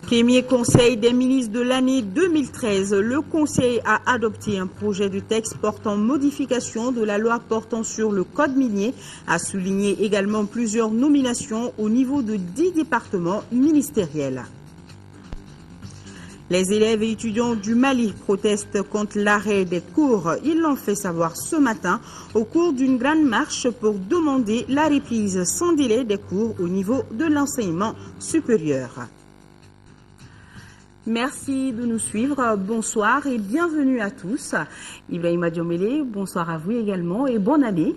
Premier conseil des ministres de l'année 2013, le conseil a adopté un projet de texte portant modification de la loi portant sur le code minier, a souligné également plusieurs nominations au niveau de 10 départements ministériels. Les élèves et étudiants du Mali protestent contre l'arrêt des cours. Ils l'ont fait savoir ce matin au cours d'une grande marche pour demander la reprise sans délai des cours au niveau de l'enseignement supérieur. Merci de nous suivre. Bonsoir et bienvenue à tous. Ibrahima Diomele, bonsoir à vous également et bonne année.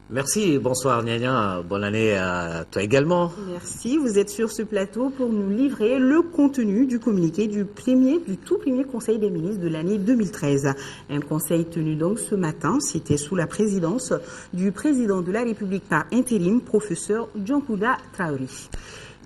Merci, bonsoir Niania, bonne année à toi également. Merci, vous êtes sur ce plateau pour nous livrer le contenu du communiqué du tout premier conseil des ministres de l'année 2013. Un conseil tenu donc ce matin, c'était sous la présidence du président de la République par intérim, professeur Djankouda Traoré.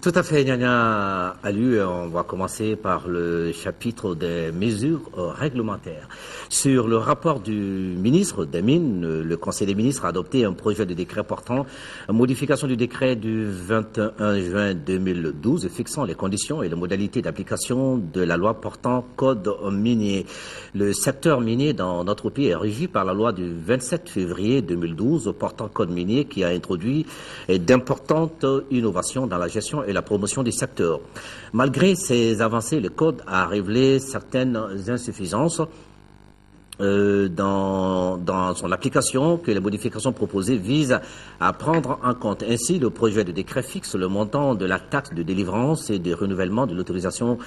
Tout à fait, Niania Alu, on va commencer par le chapitre des mesures réglementaires. Sur le rapport du ministre des Mines, le Conseil des ministres a adopté un projet de décret portant modification du décret du 21 juin 2012 fixant les conditions et les modalités d'application de la loi portant code minier. Le secteur minier dans notre pays est régi par la loi du 27 février 2012 portant code minier qui a introduit d'importantes innovations dans la gestion et la promotion du secteur. Malgré ces avancées, le code a révélé certaines insuffisances dans son application que les modifications proposées visent à prendre en compte. Ainsi, le projet de décret fixe le montant de la taxe de délivrance et de renouvellement de l'autorisation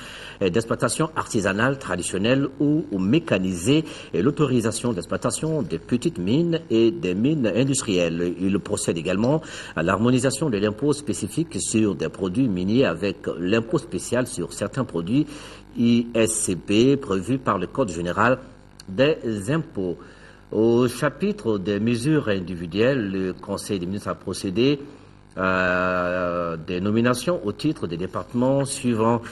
d'exploitation artisanale, traditionnelle ou mécanisée et l'autorisation d'exploitation des petites mines et des mines industrielles. Il procède également à l'harmonisation de l'impôt spécifique sur des produits miniers avec l'impôt spécial sur certains produits ISCP prévu par le Code général des impôts. Au chapitre des mesures individuelles, le Conseil des ministres a procédé à des nominations au titre des départements suivants.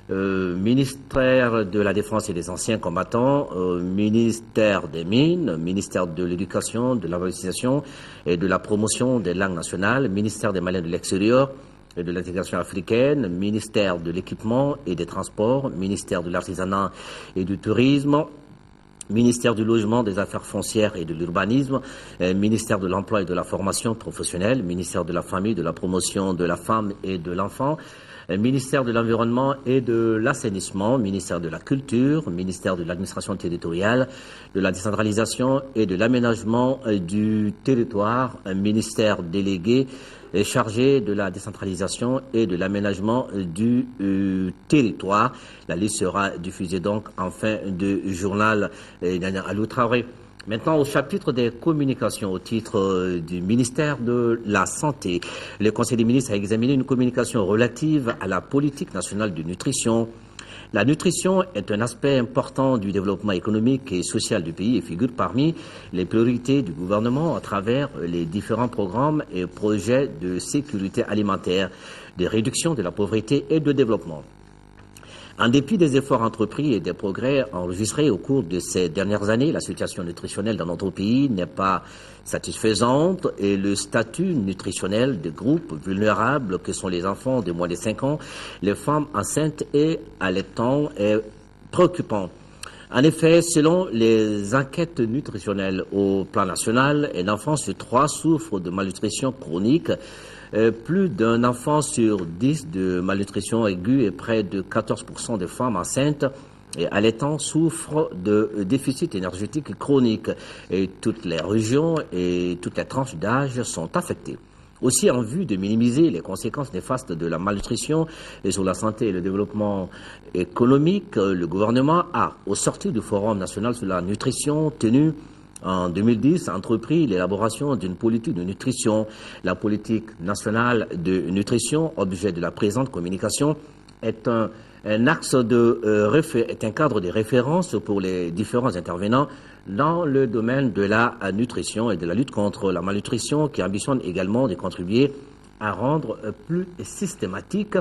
Ministère de la Défense et des Anciens Combattants, ministère des Mines, ministère de l'Éducation, de l'Alphabétisation et de la Promotion des langues nationales, ministère des Maliens de l'extérieur et de l'intégration africaine, ministère de l'Équipement et des Transports, ministère de l'Artisanat et du Tourisme, ministère du Logement, des Affaires foncières et de l'Urbanisme, ministère de l'Emploi et de la Formation professionnelle, ministère de la Famille, de la Promotion de la Femme et de l'Enfant, ministère de l'Environnement et de l'Assainissement, ministère de la Culture, ministère de l'Administration territoriale, de la décentralisation et de l'aménagement du territoire, ministère délégué est chargé de la décentralisation et de l'aménagement du territoire. La liste sera diffusée donc en fin de journal Alou Traoré. Maintenant, au chapitre des communications au titre du ministère de la Santé, le Conseil des ministres a examiné une communication relative à la politique nationale de nutrition. La nutrition est un aspect important du développement économique et social du pays et figure parmi les priorités du gouvernement à travers les différents programmes et projets de sécurité alimentaire, de réduction de la pauvreté et de développement. En dépit des efforts entrepris et des progrès enregistrés au cours de ces dernières années, la situation nutritionnelle dans notre pays n'est pas satisfaisante et le statut nutritionnel des groupes vulnérables que sont les enfants de moins de 5 ans, les femmes enceintes et allaitantes est préoccupant. En effet, selon les enquêtes nutritionnelles au plan national, un enfant sur 3 souffre de malnutrition chronique. Plus d'un enfant sur 10 de malnutrition aiguë et près de 14% des femmes enceintes et allaitantes souffrent de déficit énergétique chronique. Et toutes les régions et toutes les tranches d'âge sont affectées. Aussi, en vue de minimiser les conséquences néfastes de la malnutrition et sur la santé et le développement économique, le gouvernement a, au sortir du Forum national sur la nutrition tenu en 2010, a entrepris l'élaboration d'une politique de nutrition. La politique nationale de nutrition, objet de la présente communication, est un cadre de référence pour les différents intervenants dans le domaine de la nutrition et de la lutte contre la malnutrition, qui ambitionne également de contribuer à rendre plus systématique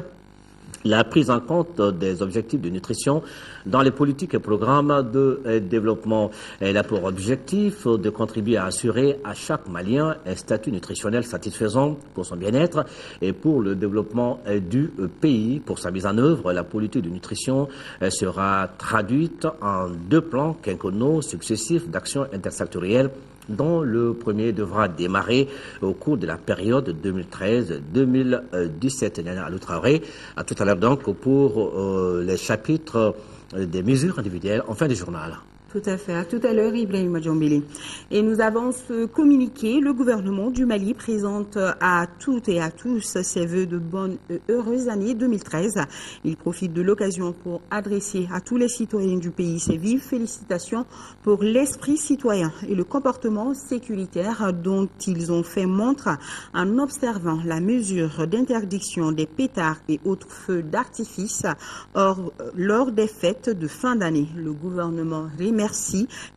la prise en compte des objectifs de nutrition dans les politiques et programmes de développement. Elle a pour objectif de contribuer à assurer à chaque Malien un statut nutritionnel satisfaisant pour son bien-être et pour le développement du pays. Pour sa mise en œuvre, la politique de nutrition sera traduite en 2 plans quinquennaux successifs d'action intersectorielle, dont le premier devra démarrer au cours de la période 2013-2017. À tout à l'heure donc pour les chapitres des mesures individuelles en fin de journal. Tout à fait. À tout à l'heure, Ibrahima Djambili. Et nous avons ce communiqué. Le gouvernement du Mali présente à toutes et à tous ses vœux de bonne et heureuse année 2013. Il profite de l'occasion pour adresser à tous les citoyens du pays ses vives félicitations pour l'esprit citoyen et le comportement sécuritaire dont ils ont fait montre en observant la mesure d'interdiction des pétards et autres feux d'artifice lors des fêtes de fin d'année. Le gouvernement remercie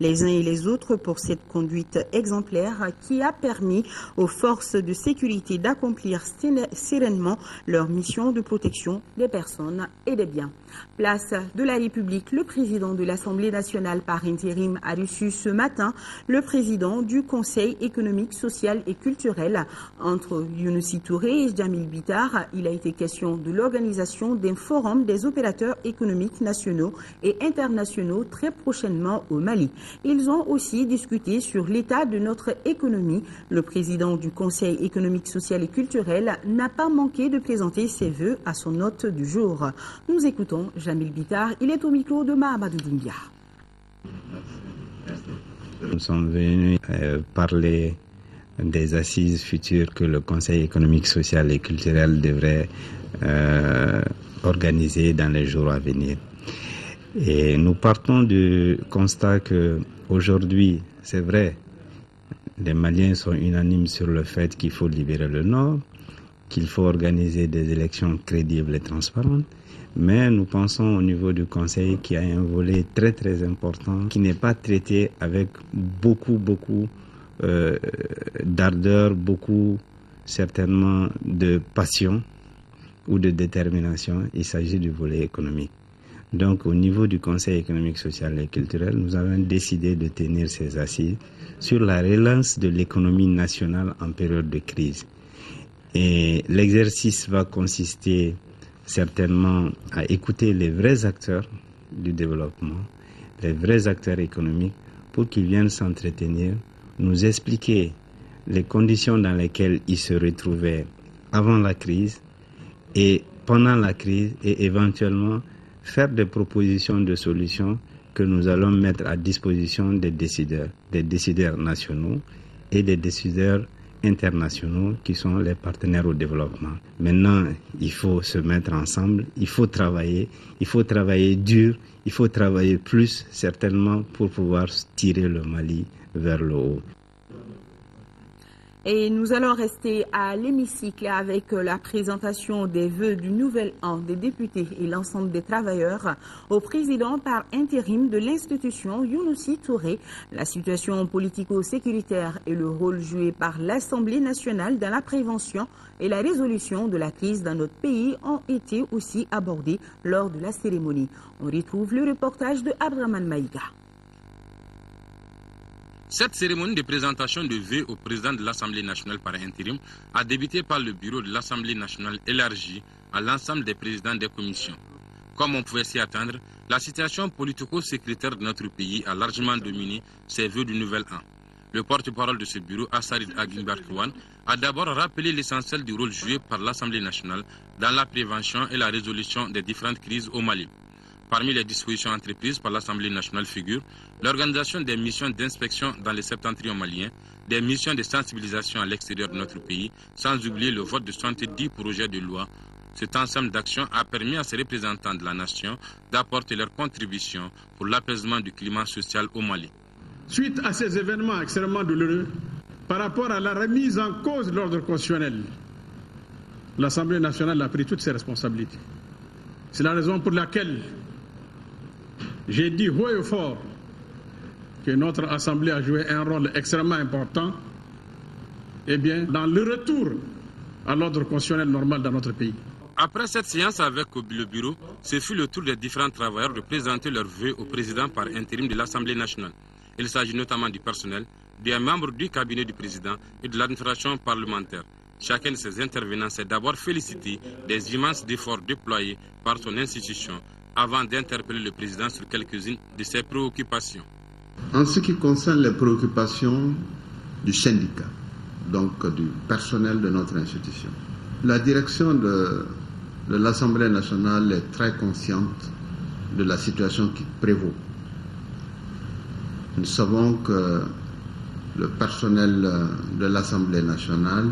les uns et les autres pour cette conduite exemplaire qui a permis aux forces de sécurité d'accomplir sereinement leur mission de protection des personnes et des biens. Place de la République, le président de l'Assemblée nationale par intérim a reçu ce matin le président du Conseil économique, social et culturel. Entre Younousi Touré et Jamil Bitar, il a été question de l'organisation d'un forum des opérateurs économiques nationaux et internationaux très prochainement au Mali. Ils ont aussi discuté sur l'état de notre économie. Le président du Conseil économique, social et culturel n'a pas manqué de présenter ses vœux à son hôte du jour. Nous écoutons Jamil Bitar, il est au micro de Mahamadou Doumbia. Nous sommes venus parler des assises futures que le Conseil économique, social et culturel devrait organiser dans les jours à venir. Et nous partons du constat que aujourd'hui, c'est vrai, les Maliens sont unanimes sur le fait qu'il faut libérer le Nord, qu'il faut organiser des élections crédibles et transparentes. Mais nous pensons au niveau du Conseil qu'il y a un volet très très important qui n'est pas traité avec beaucoup d'ardeur, beaucoup certainement de passion ou de détermination. Il s'agit du volet économique. Donc au niveau du Conseil économique, social et culturel, nous avons décidé de tenir ces assises sur la relance de l'économie nationale en période de crise. Et l'exercice va consister certainement à écouter les vrais acteurs du développement, les vrais acteurs économiques, pour qu'ils viennent s'entretenir, nous expliquer les conditions dans lesquelles ils se retrouvaient avant la crise et pendant la crise, et éventuellement faire des propositions de solutions que nous allons mettre à disposition des décideurs nationaux et des décideurs internationaux qui sont les partenaires au développement. Maintenant, il faut se mettre ensemble, il faut travailler dur, il faut travailler plus certainement pour pouvoir tirer le Mali vers le haut. Et nous allons rester à l'hémicycle avec la présentation des vœux du nouvel an des députés et l'ensemble des travailleurs au président par intérim de l'institution Younousi Touré. La situation politico-sécuritaire et le rôle joué par l'Assemblée nationale dans la prévention et la résolution de la crise dans notre pays ont été aussi abordés lors de la cérémonie. On retrouve le reportage de Abraman Maïga. Cette cérémonie de présentation de vœux au président de l'Assemblée nationale par intérim a débuté par le bureau de l'Assemblée nationale élargi à l'ensemble des présidents des commissions. Comme on pouvait s'y attendre, la situation politico-sécuritaire de notre pays a largement dominé ces vœux du nouvel an. Le porte-parole de ce bureau, Assarid Agimbarkouane, a d'abord rappelé l'essentiel du rôle joué par l'Assemblée nationale dans la prévention et la résolution des différentes crises au Mali. Parmi les dispositions entreprises par l'Assemblée nationale figurent l'organisation des missions d'inspection dans les septentrions maliens, des missions de sensibilisation à l'extérieur de notre pays, sans oublier le vote de 70 projets de loi. Cet ensemble d'actions a permis à ces représentants de la nation d'apporter leur contribution pour l'apaisement du climat social au Mali. Suite à ces événements extrêmement douloureux, par rapport à la remise en cause de l'ordre constitutionnel, l'Assemblée nationale a pris toutes ses responsabilités. C'est la raison pour laquelle j'ai dit haut et fort que notre Assemblée a joué un rôle extrêmement important dans le retour à l'ordre constitutionnel normal dans notre pays. Après cette séance avec le bureau, ce fut le tour des différents travailleurs de présenter leurs vœux au président par intérim de l'Assemblée nationale. Il s'agit notamment du personnel, des membres du cabinet du président et de l'administration parlementaire. Chacun de ces intervenants s'est d'abord félicité des immenses efforts déployés par son institution avant d'interpeller le président sur quelques-unes de ses préoccupations. En ce qui concerne les préoccupations du syndicat, donc du personnel de notre institution, la direction de l'Assemblée nationale est très consciente de la situation qui prévaut. Nous savons que le personnel de l'Assemblée nationale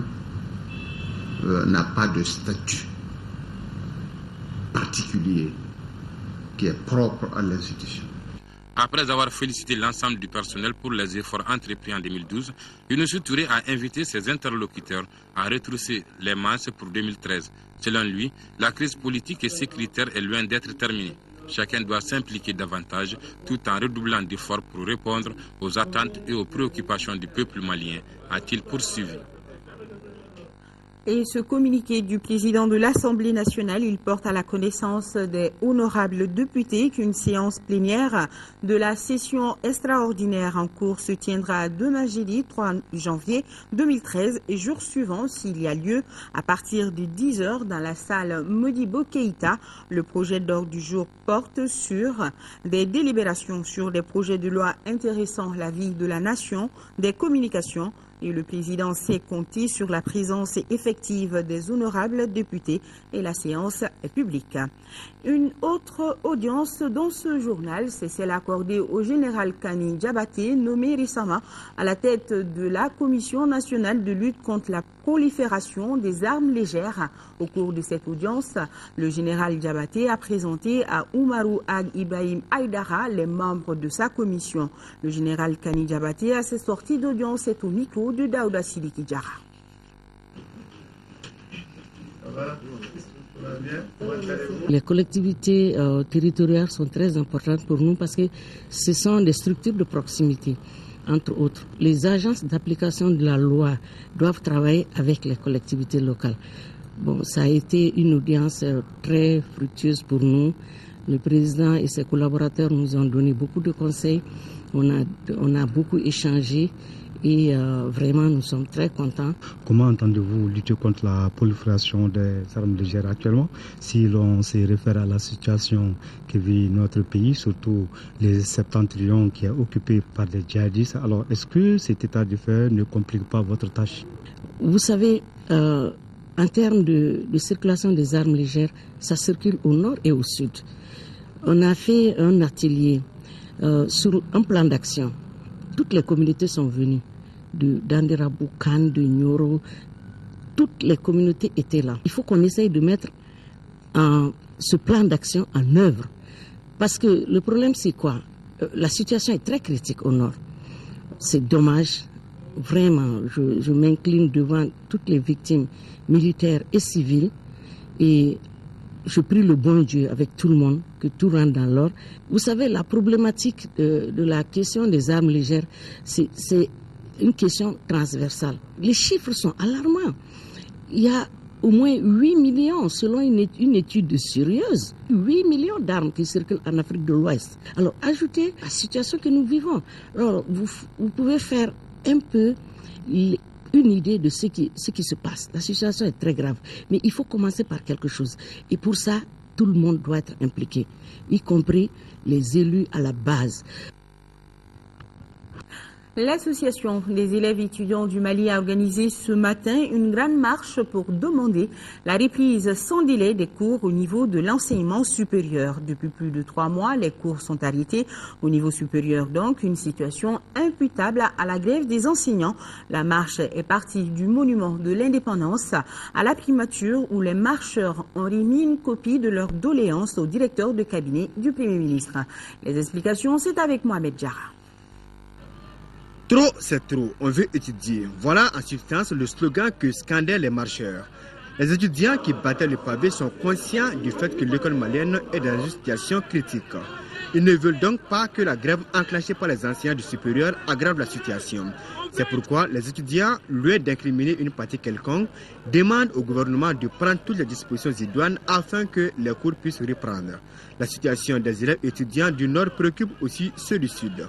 n'a pas de statut particulier qui est propre à l'institution. Après avoir félicité l'ensemble du personnel pour les efforts entrepris en 2012, Younoussou Touré a invité ses interlocuteurs à retrousser les manches pour 2013. Selon lui, la crise politique et sécuritaire est loin d'être terminée. Chacun doit s'impliquer davantage tout en redoublant d'efforts pour répondre aux attentes et aux préoccupations du peuple malien, a-t-il poursuivi. Et ce communiqué du président de l'Assemblée nationale, il porte à la connaissance des honorables députés qu'une séance plénière de la session extraordinaire en cours se tiendra demain jeudi 3 janvier 2013 et jour suivant s'il y a lieu à partir de 10h dans la salle Modibo Keïta. Le projet d'ordre du jour porte sur des délibérations sur des projets de loi intéressant la vie de la nation, des communications, et le président s'est compté sur la présence effective des honorables députés et la séance est publique. Une autre audience dans ce journal, c'est celle accordée au général Kani Diabaté, nommé récemment à la tête de la Commission nationale de lutte contre la prolifération des armes légères. Au cours de cette audience, le général Diabaté a présenté à Oumarou Ag Ibrahim Aïdara les membres de sa commission. Le général Kani Diabaté, à ses sorties d'audience, est au micro de Daouda Sidiki Diarra. Les collectivités territoriales sont très importantes pour nous parce que ce sont des structures de proximité. Entre autres, les agences d'application de la loi doivent travailler avec les collectivités locales. Bon, ça a été une audience très fructueuse pour nous. Le président et ses collaborateurs nous ont donné beaucoup de conseils. On a beaucoup échangé. Et vraiment, nous sommes très contents. Comment entendez-vous lutter contre la prolifération des armes légères actuellement? Si l'on se réfère à la situation que vit notre pays, surtout les septentrions qui est occupé par des djihadistes, alors est-ce que cet état de fait ne complique pas votre tâche? Vous savez, en termes de circulation des armes légères, ça circule au nord et au sud. On a fait un atelier sur un plan d'action. Toutes les communautés sont venues, de Danderaboukan, de Nyoro, toutes les communautés étaient là. Il faut qu'on essaye de mettre ce plan d'action en œuvre. Parce que le problème, c'est quoi? La situation est très critique au nord. C'est dommage. Vraiment, je m'incline devant toutes les victimes militaires et civiles. Et je prie le bon Dieu avec tout le monde, que tout rentre dans l'ordre. Vous savez, la problématique de la question des armes légères, c'est une question transversale. Les chiffres sont alarmants. Il y a au moins 8 millions, selon une étude sérieuse, 8 millions d'armes qui circulent en Afrique de l'Ouest. Alors, ajoutez la situation que nous vivons. Alors, vous pouvez faire un peu une idée de ce qui se passe. La situation est très grave, mais il faut commencer par quelque chose. Et pour ça, tout le monde doit être impliqué, y compris les élus à la base. L'association des élèves étudiants du Mali a organisé ce matin une grande marche pour demander la reprise sans délai des cours au niveau de l'enseignement supérieur. Depuis plus de 3 mois, les cours sont arrêtés au niveau supérieur, donc une situation imputable à la grève des enseignants. La marche est partie du monument de l'indépendance à la primature où les marcheurs ont remis une copie de leur doléance au directeur de cabinet du Premier ministre. Les explications, c'est avec Mohamed Diarra. Trop, c'est trop. On veut étudier. Voilà en substance le slogan que scandaient les marcheurs. Les étudiants qui battaient le pavé sont conscients du fait que l'école malienne est dans une situation critique. Ils ne veulent donc pas que la grève enclenchée par les enseignants du supérieur aggrave la situation. C'est pourquoi les étudiants, loin d'incriminer une partie quelconque, demandent au gouvernement de prendre toutes les dispositions idoines afin que les cours puissent reprendre. La situation des élèves étudiants du Nord préoccupe aussi ceux du Sud.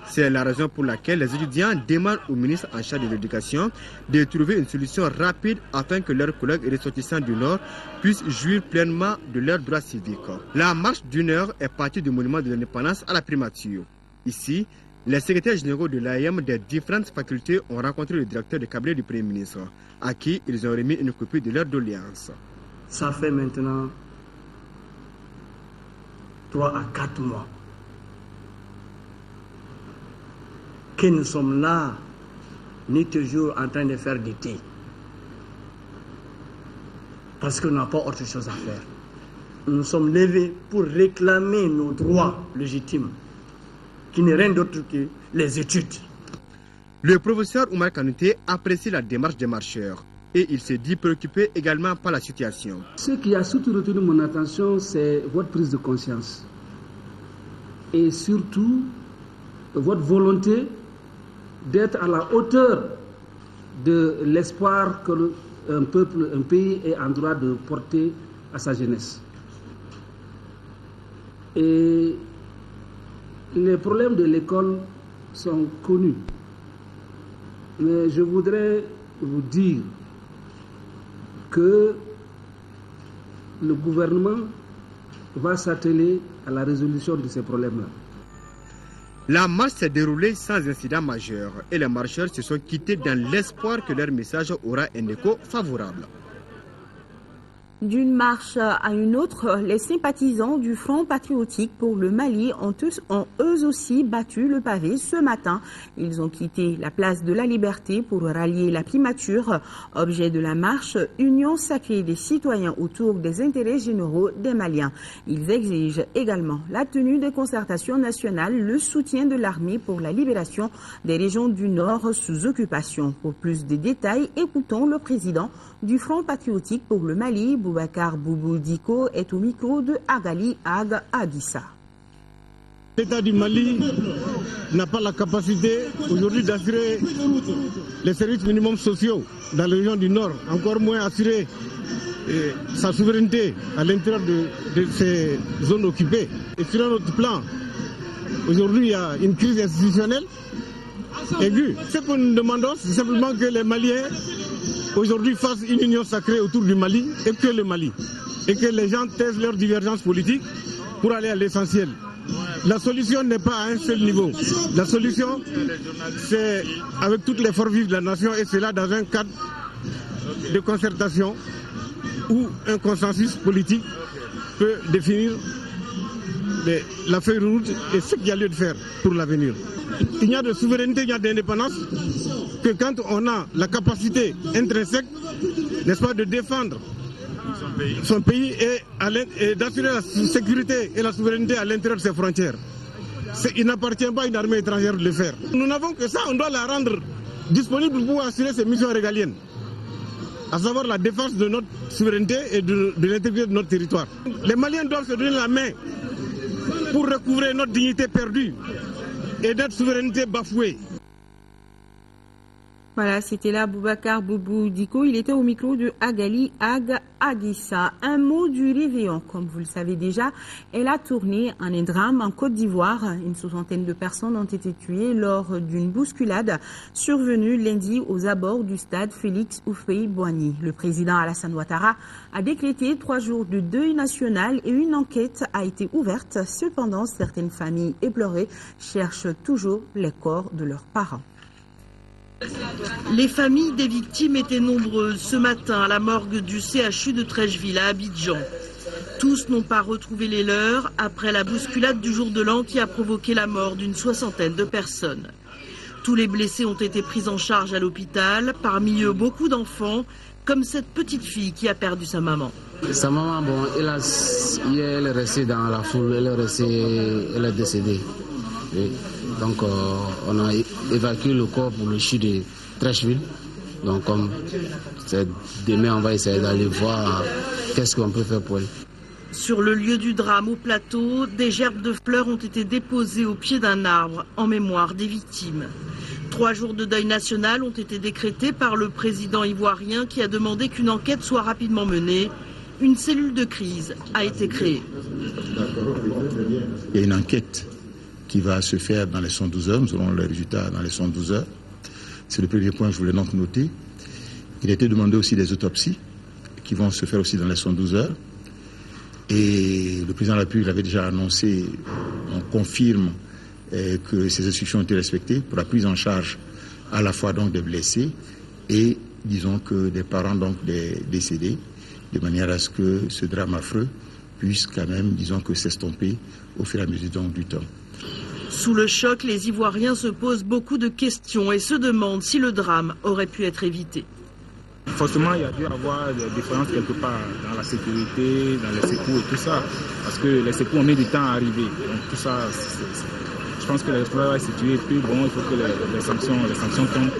C'est la raison pour laquelle les étudiants demandent au ministre en charge de l'éducation de trouver une solution rapide afin que leurs collègues ressortissants du Nord puissent jouir pleinement de leurs droits civiques. La marche d'une heure est partie du monument de l'indépendance à la primature. Ici, les secrétaires généraux de l'AEM des différentes facultés ont rencontré le directeur de cabinet du Premier ministre, à qui ils ont remis une copie de leur doléance. Ça fait maintenant 3 à 4 mois que nous sommes là, ni toujours en train de faire du thé. Parce qu'on n'a pas autre chose à faire. Nous sommes levés pour réclamer nos droits légitimes, qui n'est rien d'autre que les études. Le professeur Oumar Kanouté apprécie la démarche des marcheurs et il se dit préoccupé également par la situation. Ce qui a surtout retenu mon attention, c'est votre prise de conscience. Et surtout, votre volonté d'être à la hauteur de l'espoir que un peuple, un pays est en droit de porter à sa jeunesse. Et les problèmes de l'école sont connus. Mais je voudrais vous dire que le gouvernement va s'atteler à la résolution de ces problèmes-là. La marche s'est déroulée sans incident majeur et les marcheurs se sont quittés dans l'espoir que leur message aura un écho favorable. D'une marche à une autre, les sympathisants du Front patriotique pour le Mali ont eux aussi battu le pavé ce matin. Ils ont quitté la place de la Liberté pour rallier la primature. Objet de la marche, union sacrée des citoyens autour des intérêts généraux des Maliens. Ils exigent également la tenue des concertations nationales, le soutien de l'armée pour la libération des régions du Nord sous occupation. Pour plus de détails, écoutons le président du Front patriotique pour le Mali, Boubacar Boubou Diko, est au micro de Agali Ag Aguissa. L'État du Mali n'a pas la capacité aujourd'hui d'assurer les services minimums sociaux dans les régions du Nord, encore moins assurer sa souveraineté à l'intérieur de ces zones occupées. Et sur un autre plan, aujourd'hui il y a une crise institutionnelle aiguë. Ce que nous demandons, c'est simplement que les Maliens aujourd'hui fassent une union sacrée autour du Mali et que les gens taisent leurs divergences politiques pour aller à l'essentiel. La solution n'est pas à un seul niveau. La solution, c'est avec toutes les forces vives de la nation et c'est là dans un cadre de concertation où un consensus politique peut définir la feuille de route et ce qu'il y a lieu de faire pour l'avenir. Il n'y a de souveraineté, il n'y a d'indépendance que quand on a la capacité intrinsèque, n'est-ce pas, de défendre son pays et d'assurer la sécurité et la souveraineté à l'intérieur de ses frontières. Il n'appartient pas à une armée étrangère de le faire. Nous n'avons que ça, on doit la rendre disponible pour pouvoir assurer ses missions régaliennes, à savoir la défense de notre souveraineté et de l'intégrité de notre territoire. Les Maliens doivent se donner la main pour recouvrer notre dignité perdue et notre souveraineté bafouée. Voilà, c'était là Boubacar Boubou Diko. Il était au micro de Agali Ag Aguissa. Un mot du réveillon, comme vous le savez déjà, elle a tourné en un drame en Côte d'Ivoire. Une soixantaine de personnes ont été tuées lors d'une bousculade survenue lundi aux abords du stade Félix Houphouët-Boigny. Le président Alassane Ouattara a décrété 3 jours de deuil national et une enquête a été ouverte. Cependant, certaines familles éplorées cherchent toujours les corps de leurs parents. Les familles des victimes étaient nombreuses ce matin à la morgue du CHU de Treichville à Abidjan. Tous n'ont pas retrouvé les leurs après la bousculade du jour de l'an qui a provoqué la mort d'une soixantaine de personnes. Tous les blessés ont été pris en charge à l'hôpital, parmi eux beaucoup d'enfants, comme cette petite fille qui a perdu sa maman. Sa maman, elle est restée dans la foule, elle est décédée. Et donc on a évacué le corps pour le CHU de Treichville. Donc comme c'est demain, on va essayer d'aller voir qu'est-ce qu'on peut faire pour elle. Sur le lieu du drame au plateau, des gerbes de fleurs ont été déposées au pied d'un arbre en mémoire des victimes. 3 jours de deuil national ont été décrétés par le président ivoirien qui a demandé qu'une enquête soit rapidement menée. Une cellule de crise a été créée. Il y a une enquête qui va se faire dans les 112 heures. Nous aurons les résultats dans les 112 heures. C'est le premier point que je voulais donc noter. Il a été demandé aussi des autopsies qui vont se faire aussi dans les 112 heures. Et le président de la République l'avait déjà annoncé, on confirme que ces instructions ont été respectées pour la prise en charge à la fois donc des blessés et disons que des parents donc des décédés, de manière à ce que ce drame affreux puisse quand même, disons que s'estomper au fur et à mesure donc du temps. Sous le choc, les Ivoiriens se posent beaucoup de questions et se demandent si le drame aurait pu être évité. Forcément, il y a dû avoir des différences quelque part dans la sécurité, dans les secours et tout ça. Parce que les secours ont mis du temps à arriver. Donc tout ça, je pense que l'exploit est situé plus bon, il faut que les sanctions tombent.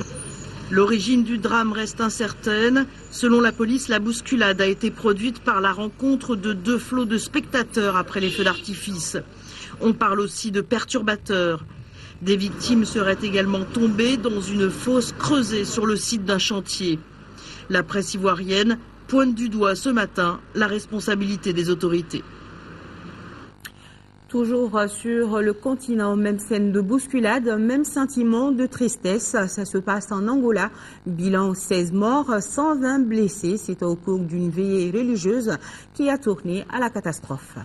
L'origine du drame reste incertaine. Selon la police, la bousculade a été produite par la rencontre de 2 flots de spectateurs après les feux d'artifice. On parle aussi de perturbateurs. Des victimes seraient également tombées dans une fosse creusée sur le site d'un chantier. La presse ivoirienne pointe du doigt ce matin la responsabilité des autorités. Toujours sur le continent, même scène de bousculade, même sentiment de tristesse. Ça se passe en Angola. Bilan 16 morts, 120 blessés. C'est au cours d'une veillée religieuse qui a tourné à la catastrophe.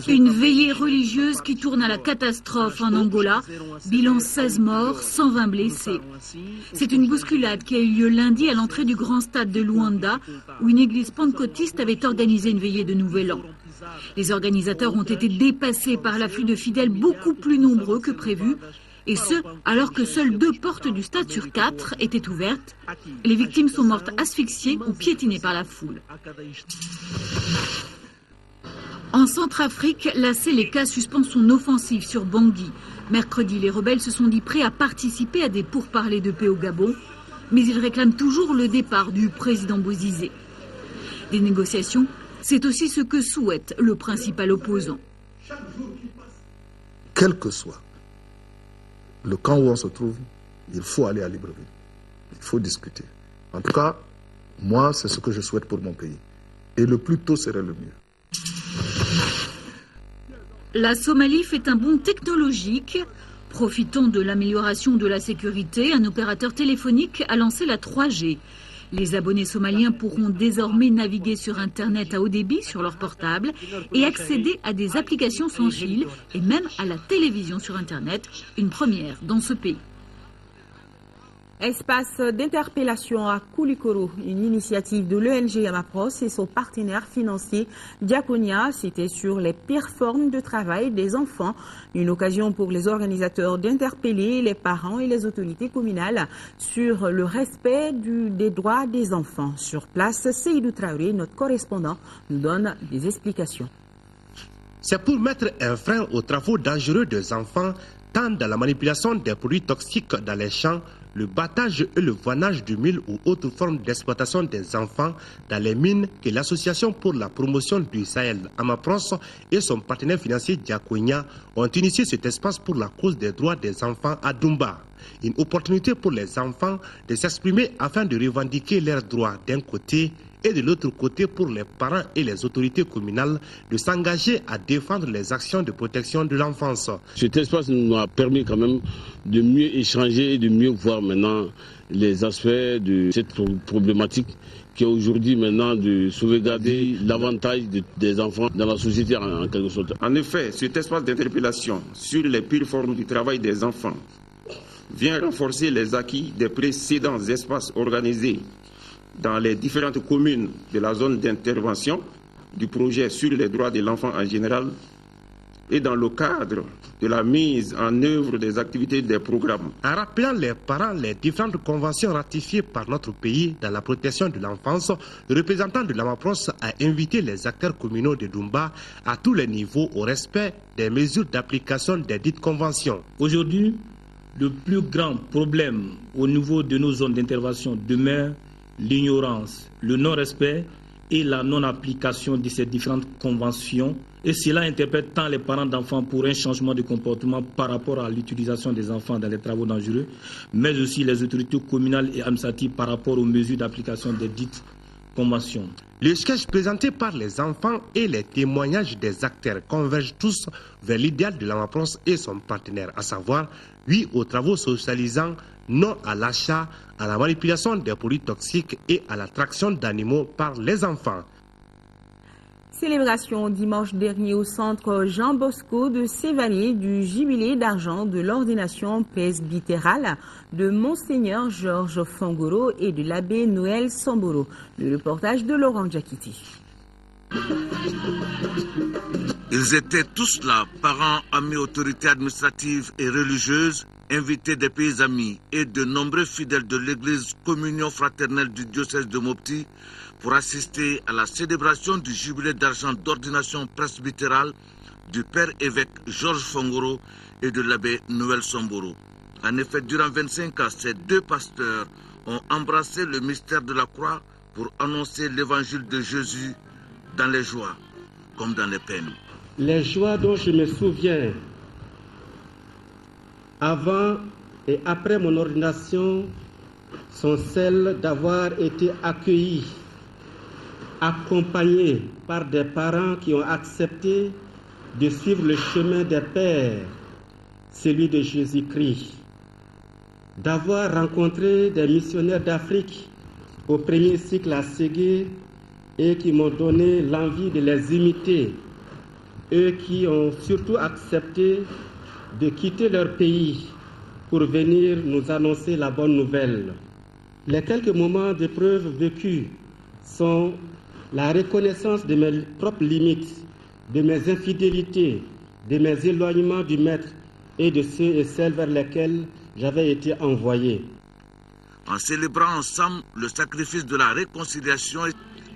Une veillée religieuse qui tourne à la catastrophe en Angola. Bilan 16 morts, 120 blessés. C'est une bousculade qui a eu lieu lundi à l'entrée du grand stade de Luanda, où une église pentecôtiste avait organisé une veillée de Nouvel An. Les organisateurs ont été dépassés par l'afflux de fidèles beaucoup plus nombreux que prévu, et ce, alors que seules 2 portes du stade sur 4 étaient ouvertes. Les victimes sont mortes asphyxiées ou piétinées par la foule. En Centrafrique, la Séléka suspend son offensive sur Bangui. Mercredi, les rebelles se sont dit prêts à participer à des pourparlers de paix au Gabon, mais ils réclament toujours le départ du président Bozizé. Des négociations, c'est aussi ce que souhaite le principal opposant. Quel que soit le camp où on se trouve, il faut aller à Libreville. Il faut discuter. En tout cas, moi, c'est ce que je souhaite pour mon pays. Et le plus tôt serait le mieux. La Somalie fait un bond technologique. Profitant de l'amélioration de la sécurité, un opérateur téléphonique a lancé la 3G. Les abonnés somaliens pourront désormais naviguer sur Internet à haut débit sur leur portable et accéder à des applications sans fil et même à la télévision sur Internet, une première dans ce pays. Espace d'interpellation à Koulikoro, une initiative de l'ONG Amapros et son partenaire financier Diaconia. C'était sur les pires formes de travail des enfants. Une occasion pour les organisateurs d'interpeller les parents et les autorités communales sur le respect des droits des enfants. Sur place, Seydou Traoré, notre correspondant, nous donne des explications. C'est pour mettre un frein aux travaux dangereux des enfants, tant dans la manipulation des produits toxiques dans les champs, le battage et le voinage du mil ou autres formes d'exploitation des enfants dans les mines que l'Association pour la promotion du Sahel, Amapros, et son partenaire financier Diaconia ont initié cet espace pour la cause des droits des enfants à Dumba. Une opportunité pour les enfants de s'exprimer afin de revendiquer leurs droits d'un côté et de l'autre côté pour les parents et les autorités communales de s'engager à défendre les actions de protection de l'enfance. Cet espace nous a permis quand même de mieux échanger et de mieux voir maintenant les aspects de cette problématique qui est aujourd'hui maintenant de sauvegarder l'avantage des enfants dans la société en quelque sorte. En effet, cet espace d'interpellation sur les pires formes du travail des enfants vient renforcer les acquis des précédents espaces organisés dans les différentes communes de la zone d'intervention du projet sur les droits de l'enfant en général et dans le cadre de la mise en œuvre des activités des programmes. En rappelant les parents les différentes conventions ratifiées par notre pays dans la protection de l'enfance, le représentant de l'Amapros a invité les acteurs communaux de Dumba à tous les niveaux au respect des mesures d'application des dites conventions. Aujourd'hui, le plus grand problème au niveau de nos zones d'intervention demeure l'ignorance, le non-respect et la non-application de ces différentes conventions. Et cela interpelle tant les parents d'enfants pour un changement de comportement par rapport à l'utilisation des enfants dans les travaux dangereux, mais aussi les autorités communales et administratives par rapport aux mesures d'application des dites conventions. Le sketch présenté par les enfants et les témoignages des acteurs convergent tous vers l'idéal de la France et son partenaire, à savoir oui aux travaux socialisants, non à l'achat, à la manipulation des produits toxiques et à la traction d'animaux par les enfants. Célébration dimanche dernier au centre Jean Bosco de Sévagné du jubilé d'argent de l'ordination presbytérale de Monseigneur Georges Fongoro et de l'abbé Noël Samboro. Le reportage de Laurent Giacchiti. Ils étaient tous là, parents, amis, autorités administratives et religieuses, invités des pays amis et de nombreux fidèles de l'église communion fraternelle du diocèse de Mopti pour assister à la célébration du jubilé d'argent d'ordination presbytérale du père évêque Georges Fongoro et de l'abbé Noël Samboro. En effet, durant 25 ans, ces deux pasteurs ont embrassé le mystère de la croix pour annoncer l'évangile de Jésus dans les joies comme dans les peines. Les joies dont je me souviens avant et après mon ordination sont celles d'avoir été accueilli, accompagné par des parents qui ont accepté de suivre le chemin des pères, celui de Jésus-Christ, d'avoir rencontré des missionnaires d'Afrique au premier cycle à Ségué et qui m'ont donné l'envie de les imiter, eux qui ont surtout accepté de quitter leur pays pour venir nous annoncer la bonne nouvelle. Les quelques moments d'épreuve vécus sont la reconnaissance de mes propres limites, de mes infidélités, de mes éloignements du Maître et de ceux et celles vers lesquels j'avais été envoyé. En célébrant ensemble le sacrifice de la réconciliation,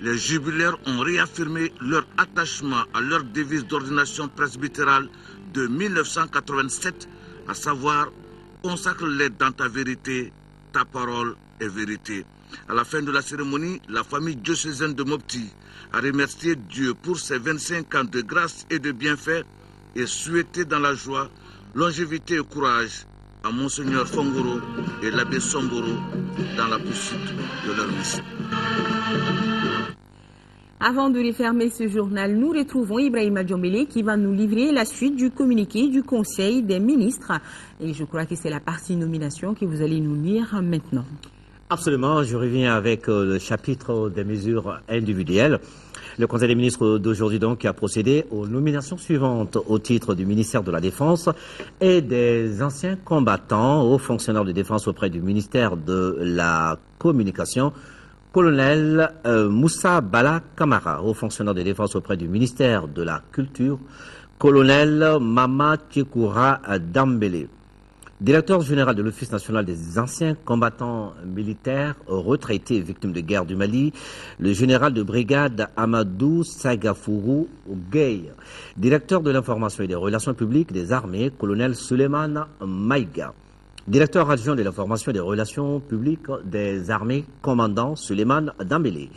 les jubilaires ont réaffirmé leur attachement à leur devise d'ordination presbytérale de 1987, à savoir « Consacre-les dans ta vérité, ta parole est vérité ». À la fin de la cérémonie, la famille diocésaine de Mopti a remercié Dieu pour ses 25 ans de grâce et de bienfaits et souhaité dans la joie, longévité et courage à Monseigneur Fongoro et l'abbé Samboro dans la poursuite de leur mission. Avant de refermer ce journal, nous retrouvons Ibrahima Djombele qui va nous livrer la suite du communiqué du Conseil des ministres. Et je crois que c'est la partie nomination que vous allez nous lire maintenant. Absolument, je reviens avec le chapitre des mesures individuelles. Le Conseil des ministres d'aujourd'hui donc a procédé aux nominations suivantes au titre du ministère de la Défense et des anciens combattants aux fonctionnaires de défense auprès du ministère de la Communication. Colonel Moussa Bala Kamara, haut fonctionnaire de défense auprès du ministère de la Culture. Colonel Mama Tchekoura Dambélé, directeur général de l'Office national des anciens combattants militaires retraités victimes de guerre du Mali, le général de brigade Amadou Sagafourou Gueye, directeur de l'information et des relations publiques des armées, colonel Suleiman Maïga, directeur adjoint de l'information et des relations publiques des armées, commandant Suleiman Dambélé.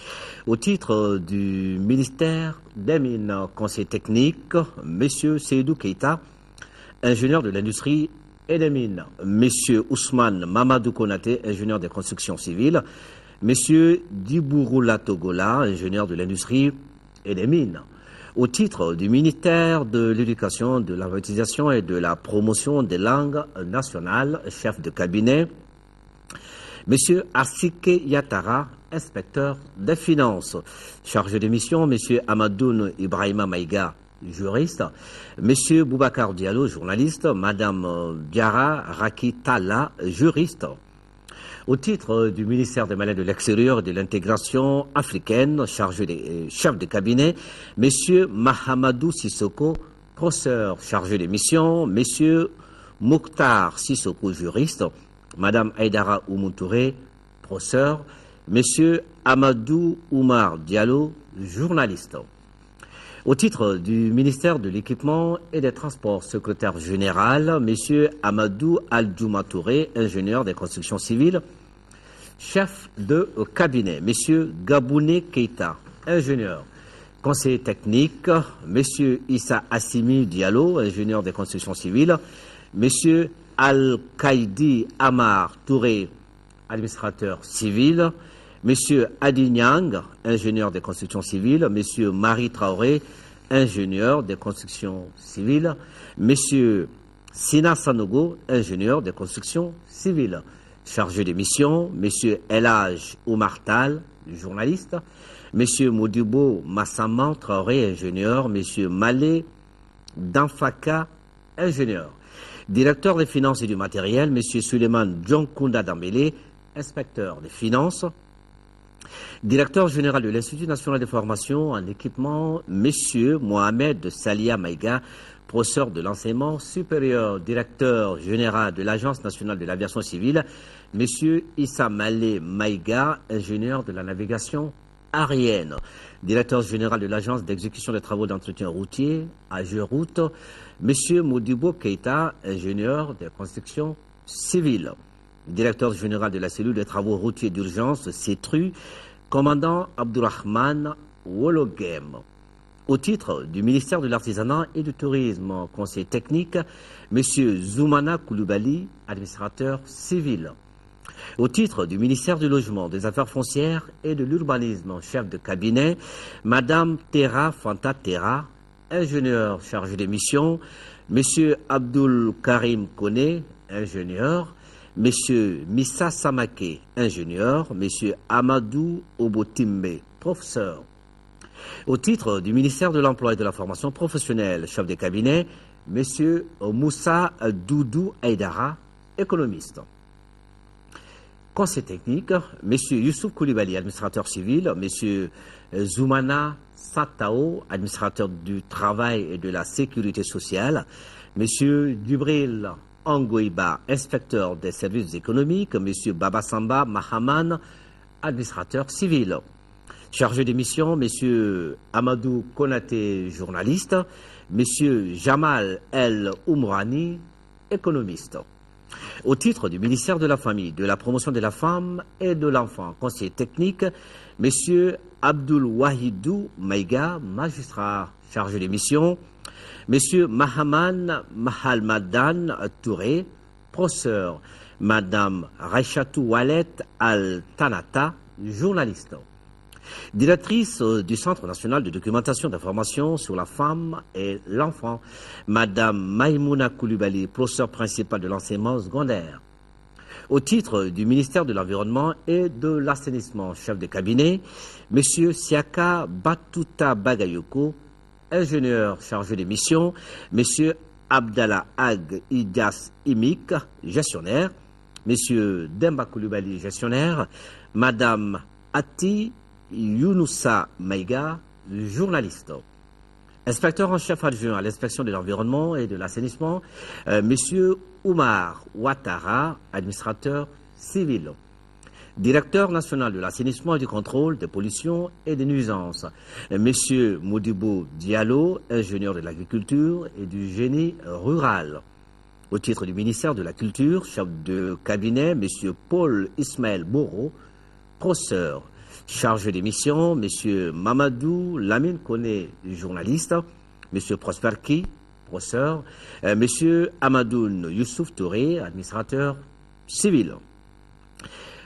Au titre du ministère des Mines, conseiller technique, M. Seydou Keita, ingénieur de l'industrie et des mines, M. Ousmane Mamadou Konaté, ingénieur des constructions civiles, M. Dibourou Togola, ingénieur de l'industrie et des mines. Au titre du ministère de l'Éducation, de l'alphabétisation et de la promotion des langues nationales, chef de cabinet, M. Arsike Yatara, inspecteur des finances. Chargé de mission, M. Amadoun Ibrahima Maïga, juriste, M. Boubacar Diallo, journaliste, Mme Diara Rakitala, juriste. Au titre du ministère des Malais de l'Extérieur et de l'intégration africaine, chargé des chefs de cabinet, M. Mahamadou Sissoko, professeur chargé des missions, M. Mokhtar Sissoko, juriste, Mme Aïdara Oumoutouré, professeur, M. Amadou Oumar Diallo, journaliste. Au titre du ministère de l'Équipement et des Transports, secrétaire général, M. Amadou Al-Djouma Touré, ingénieur des constructions civiles, chef de cabinet, M. Gabouné Keita, ingénieur. Conseiller technique, M. Issa Assimi Diallo, ingénieur des constructions civiles, M. Al-Qaïdi Amar Touré, administrateur civil, M. Adi Nyang, ingénieur des constructions civiles, M. Marie Traoré, ingénieur des constructions civiles, M. Sina Sanogo, ingénieur des constructions civiles. Chargé de mission, M. Elhaj Oumar Tal, journaliste, M. Modibo Massaman Traoré, ingénieur, M. Malé Danfaka, ingénieur. Directeur des finances et du matériel, M. Suleiman Djonkunda Dambélé, inspecteur des finances. Directeur général de l'Institut national de formation en équipement, M. Mohamed Salia Maïga, professeur de l'enseignement supérieur. Directeur général de l'Agence nationale de l'aviation civile, M. Issa Malé Maïga, ingénieur de la navigation aérienne. Directeur général de l'Agence d'exécution des travaux d'entretien routier, AGEROUTE, M. Modibo Keita, ingénieur des constructions civiles. Directeur général de la cellule des travaux routiers d'urgence, CETRU, commandant Abdourahman Wologem. Au titre du ministère de l'Artisanat et du Tourisme, conseiller technique, M. Zoumana Koulibaly, administrateur civil. Au titre du ministère du Logement, des Affaires foncières et de l'Urbanisme, chef de cabinet, Mme Terra Fanta Terra, ingénieur chargé des missions, M. Abdul Karim Kone, ingénieur, M. Missa Samake, ingénieur, M. Amadou Obotimbe, professeur. Au titre du ministère de l'Emploi et de la Formation professionnelle, chef de cabinet, M. Moussa Doudou Aïdara, économiste. Conseil technique, M. Youssouf Koulibaly, administrateur civil, M. Zoumana Satao, administrateur du travail et de la sécurité sociale, M. Dubril Angoïba, inspecteur des services économiques, M. Babasamba Mahaman, administrateur civil. Chargé de mission, M. Amadou Konaté, journaliste, M. Jamal El Oumrani, économiste. Au titre du ministère de la Famille, de la Promotion de la Femme et de l'Enfant, conseiller technique, M. Abdul Wahidou Maïga, magistrat chargé de mission, M. Mahaman Mahalmadan Touré, professeur, Mme Raïchatou Walet Al-Tanata, journaliste. Directrice du Centre national de documentation d'information sur la femme et l'enfant, Mme Maïmouna Koulibaly, professeur principal de l'enseignement secondaire. Au titre du ministère de l'Environnement et de l'Assainissement, chef de cabinet, M. Siaka Batuta Bagayoko, ingénieur chargé des missions, M. Abdallah Ag Idas Imik, gestionnaire, M. Demba Koulibaly, gestionnaire, Mme Ati Younoussa Maïga, journaliste. Inspecteur en chef adjoint à l'inspection de l'environnement et de l'assainissement, M. Oumar Ouattara, administrateur civil. Directeur national de l'assainissement et du contrôle des pollutions et des nuisances, M. Modibo Diallo, ingénieur de l'agriculture et du génie rural. Au titre du ministère de la Culture, chef de cabinet, M. Paul Ismaël Boro, professeur. Chargé des missions, M. Mamadou Lamine Kone, journaliste, M. Prosper Ki, professeur, M. Amadoun Youssouf Touré, administrateur civil.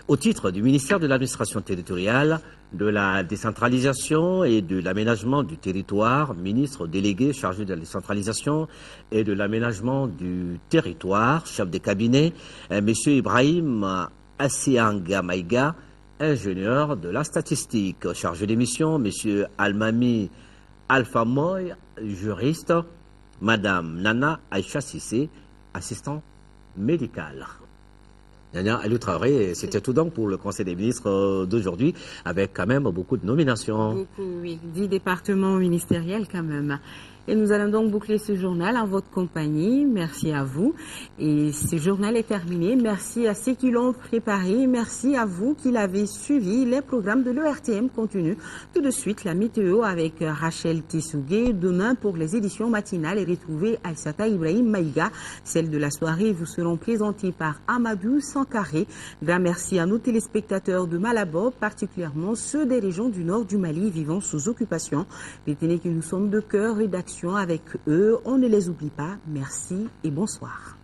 Au titre du ministère de l'administration territoriale, de la décentralisation et de l'aménagement du territoire, ministre délégué chargé de la décentralisation et de l'aménagement du territoire, chef de cabinet, M. Ibrahim Assianga Maïga, ingénieur de la statistique, chargé des missions, M. Almami Alpha Moy, juriste, Mme Nana Aïcha Sissé, assistant médical. Nana Alou Traoré, c'était tout donc pour le Conseil des ministres d'aujourd'hui, avec quand même beaucoup de nominations. Beaucoup, oui. 10 départements ministériels quand même. Et nous allons donc boucler ce journal en votre compagnie. Merci à vous. Et ce journal est terminé. Merci à ceux qui l'ont préparé. Merci à vous qui l'avez suivi. Les programmes de l'ERTM continuent. Tout de suite, la météo avec Rachel Tissougué. Demain, pour les éditions matinales, et retrouver Aïssata Ibrahim Maïga. Celles de la soirée vous seront présentées par Amadou Sankaré. Grand merci à nos téléspectateurs de Malabo, particulièrement ceux des régions du nord du Mali vivant sous occupation. Retenez que nous sommes de cœur rédaction avec eux. On ne les oublie pas. Merci et bonsoir.